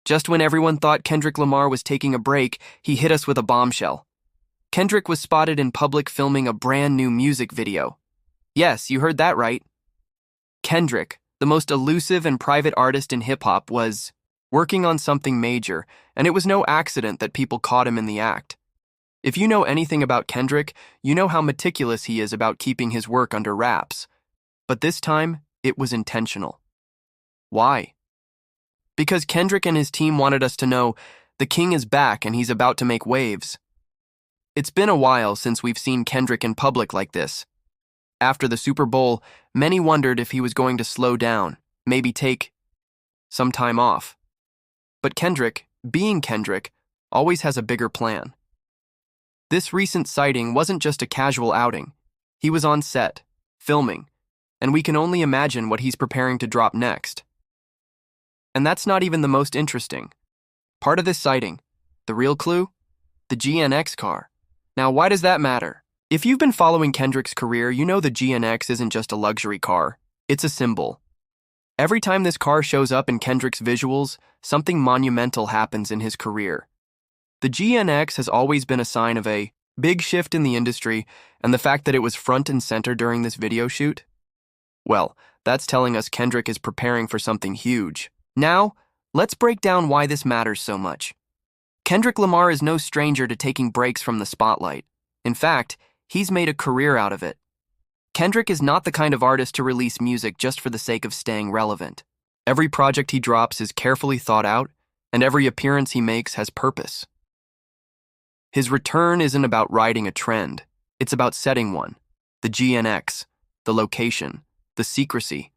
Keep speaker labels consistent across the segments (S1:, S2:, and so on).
S1: Just when everyone thought Kendrick Lamar was taking a break, he hit us with a bombshell. Kendrick was spotted in public filming a brand new music video. Yes, you heard that right. Kendrick, the most elusive and private artist in hip-hop, was working on something major, and it was no accident that people caught him in the act. If you know anything about Kendrick, you know how meticulous he is about keeping his work under wraps. But this time, it was intentional. Why? Because Kendrick and his team wanted us to know the king is back and he's about to make waves. It's been a while since we've seen Kendrick in public like this. After the Super Bowl, many wondered if he was going to slow down, maybe take some time off. But Kendrick, being Kendrick, always has a bigger plan. This recent sighting wasn't just a casual outing. He was on set, filming, and we can only imagine what he's preparing to drop next. And that's not even the most interesting. Part of this sighting, the real clue, the GNX car. Now, why does that matter? If you've been following Kendrick's career, you know the GNX isn't just a luxury car, it's a symbol. Every time this car shows up in Kendrick's visuals, something monumental happens in his career. The GNX has always been a sign of a big shift in the industry, and the fact that it was front and center during this video shoot? Well, that's telling us Kendrick is preparing for something huge. Now, let's break down why this matters so much. Kendrick Lamar is no stranger to taking breaks from the spotlight. In fact, he's made a career out of it. Kendrick is not the kind of artist to release music just for the sake of staying relevant. Every project he drops is carefully thought out, and every appearance he makes has purpose. His return isn't about riding a trend, it's about setting one. The GNX, the location, the secrecy.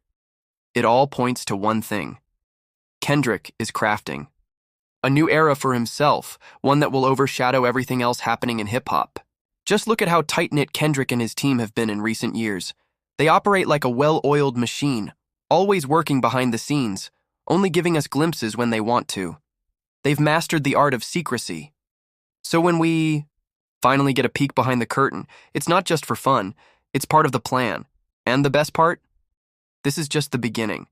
S1: It all points to one thing. Kendrick is crafting a new era for himself, one that will overshadow everything else happening in hip-hop. Just look at how tight-knit Kendrick and his team have been in recent years. They operate like a well-oiled machine, always working behind the scenes, only giving us glimpses when they want to. They've mastered the art of secrecy. So when we finally get a peek behind the curtain, it's not just for fun, it's part of the plan. And the best part? This is just the beginning.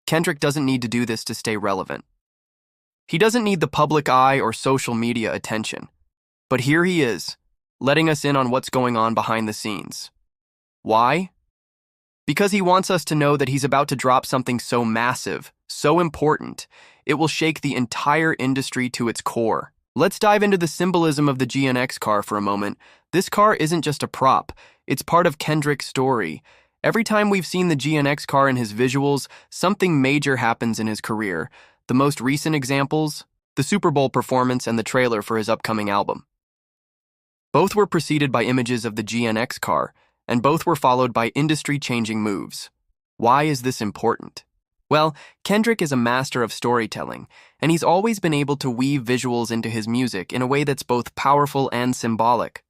S1: Kendrick doesn't need to do this to stay relevant. He doesn't need the public eye or social media attention. But here he is, letting us in on what's going on behind the scenes. Why? Because he wants us to know that he's about to drop something so massive, so important, it will shake the entire industry to its core. Let's dive into the symbolism of the GNX car for a moment. This car isn't just a prop, it's part of Kendrick's story. Every time we've seen the GNX car in his visuals, something major happens in his career. The most recent examples, the Super Bowl performance and the trailer for his upcoming album. Both were preceded by images of the GNX car, and both were followed by industry-changing moves. Why is this important? Well, Kendrick is a master of storytelling, and he's always been able to weave visuals into his music in a way that's both powerful and symbolic.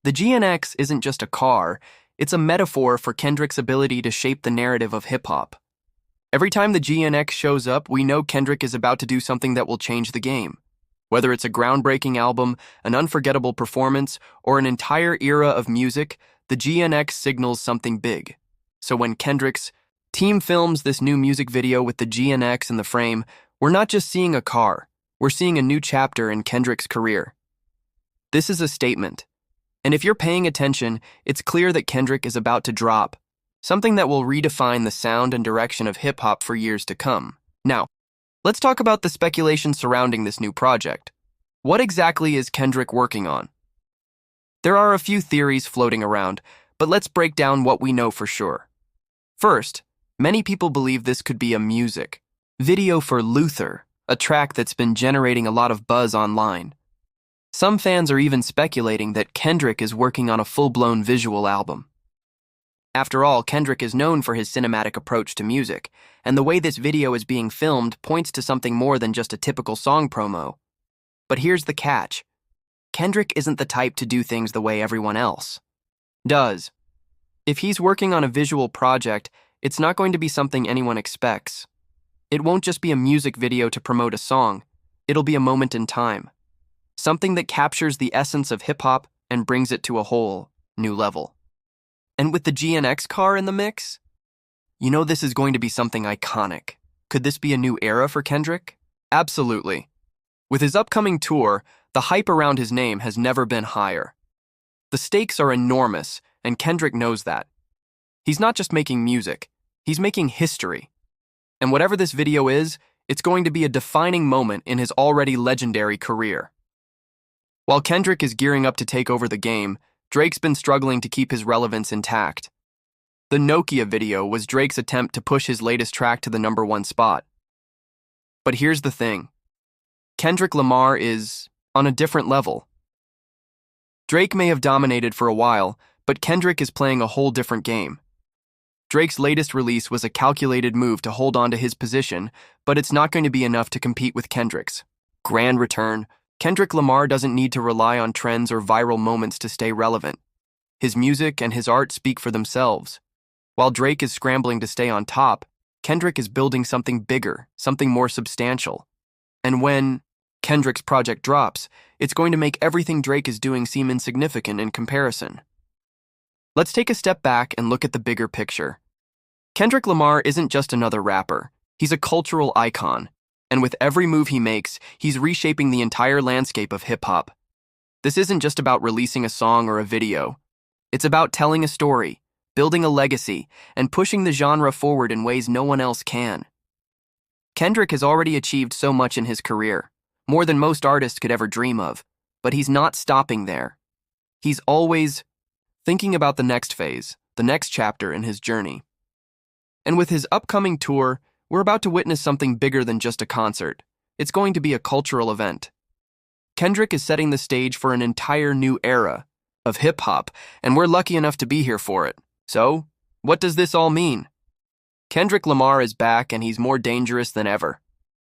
S1: The GNX isn't just a car, it's a metaphor for Kendrick's ability to shape the narrative of hip-hop. Every time the GNX shows up, we know Kendrick is about to do something that will change the game. Whether it's a groundbreaking album, an unforgettable performance, or an entire era of music, the GNX signals something big. So when Kendrick's team films this new music video with the GNX in the frame, we're not just seeing a car, we're seeing a new chapter in Kendrick's career. This is a statement. And if you're paying attention, it's clear that Kendrick is about to drop something that will redefine the sound and direction of hip-hop for years to come. Now, let's talk about the speculation surrounding this new project. What exactly is Kendrick working on? There are a few theories floating around, but let's break down what we know for sure. First, many people believe this could be a music video for Luther, a track that's been generating a lot of buzz online. Some fans are even speculating that Kendrick is working on a full-blown visual album. After all, Kendrick is known for his cinematic approach to music, and the way this video is being filmed points to something more than just a typical song promo. But here's the catch. Kendrick isn't the type to do things the way everyone else does. If he's working on a visual project, it's not going to be something anyone expects. It won't just be a music video to promote a song, it'll be a moment in time. Something that captures the essence of hip-hop and brings it to a whole new level. And with the GNX car in the mix, you know this is going to be something iconic. Could this be a new era for Kendrick? Absolutely. With his upcoming tour, the hype around his name has never been higher. The stakes are enormous, and Kendrick knows that. He's not just making music, he's making history. And whatever this video is, it's going to be a defining moment in his already legendary career. While Kendrick is gearing up to take over the game, Drake's been struggling to keep his relevance intact. The Nokia video was Drake's attempt to push his latest track to the #1 spot. But here's the thing. Kendrick Lamar is on a different level. Drake may have dominated for a while, but Kendrick is playing a whole different game. Drake's latest release was a calculated move to hold on to his position, but it's not going to be enough to compete with Kendrick's grand return. Kendrick Lamar doesn't need to rely on trends or viral moments to stay relevant. His music and his art speak for themselves. While Drake is scrambling to stay on top, Kendrick is building something bigger, something more substantial. And when Kendrick's project drops, it's going to make everything Drake is doing seem insignificant in comparison. Let's take a step back and look at the bigger picture. Kendrick Lamar isn't just another rapper. He's a cultural icon. And with every move he makes, he's reshaping the entire landscape of hip-hop. This isn't just about releasing a song or a video. It's about telling a story, building a legacy, and pushing the genre forward in ways no one else can. Kendrick has already achieved so much in his career, more than most artists could ever dream of, but he's not stopping there. He's always thinking about the next phase, the next chapter in his journey. And with his upcoming tour, we're about to witness something bigger than just a concert. It's going to be a cultural event. Kendrick is setting the stage for an entire new era of hip-hop, and we're lucky enough to be here for it. So, what does this all mean? Kendrick Lamar is back, and he's more dangerous than ever.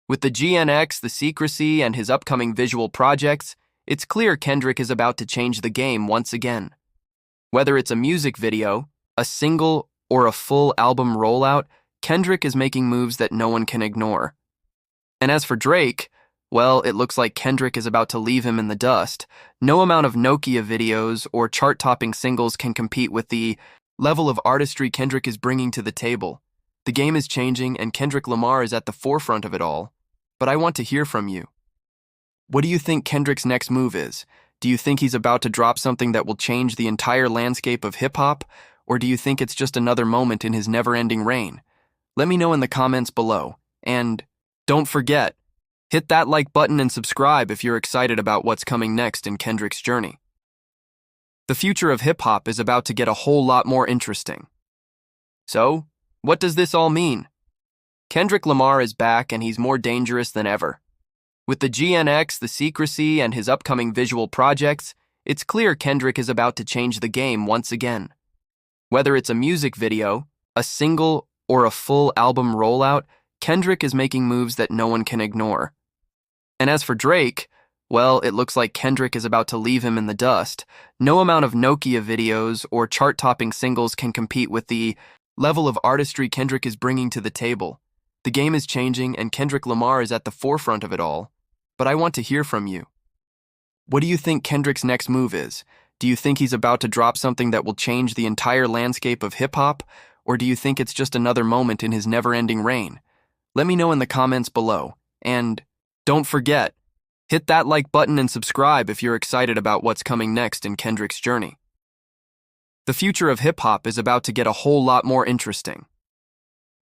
S1: With the GNX, the secrecy, and his upcoming visual projects, it's clear Kendrick is about to change the game once again. Whether it's a music video, a single, or a full album rollout, Kendrick is making moves that no one can ignore. And as for Drake, well, it looks like Kendrick is about to leave him in the dust. No amount of Nokia videos or chart-topping singles can compete with the level of artistry Kendrick is bringing to the table. The game is changing, and Kendrick Lamar is at the forefront of it all. But I want to hear from you. What do you think Kendrick's next move is? Do you think he's about to drop something that will change the entire landscape of hip-hop? Or do you think it's just another moment in his never-ending reign? Let me know in the comments below. And don't forget, hit that like button and subscribe if you're excited about what's coming next in Kendrick's journey. The future of hip-hop is about to get a whole lot more interesting. So, what does this all mean? Kendrick Lamar is back, and he's more dangerous than ever. With the GNX, the secrecy, and his upcoming visual projects, it's clear Kendrick is about to change the game once again. Whether it's a music video, a single, or a full album rollout, Kendrick is making moves that no one can ignore. And as for Drake, well, it looks like Kendrick is about to leave him in the dust. No amount of Nokia videos or chart-topping singles can compete with the level of artistry Kendrick is bringing to the table. The game is changing, and Kendrick Lamar is at the forefront of it all. But I want to hear from you. What do you think Kendrick's next move is? Do you think he's about to drop something that will change the entire landscape of hip-hop? Or do you think it's just another moment in his never-ending reign? Let me know in the comments below. And don't forget, hit that like button and subscribe if you're excited about what's coming next in Kendrick's journey. The future of hip-hop is about to get a whole lot more interesting.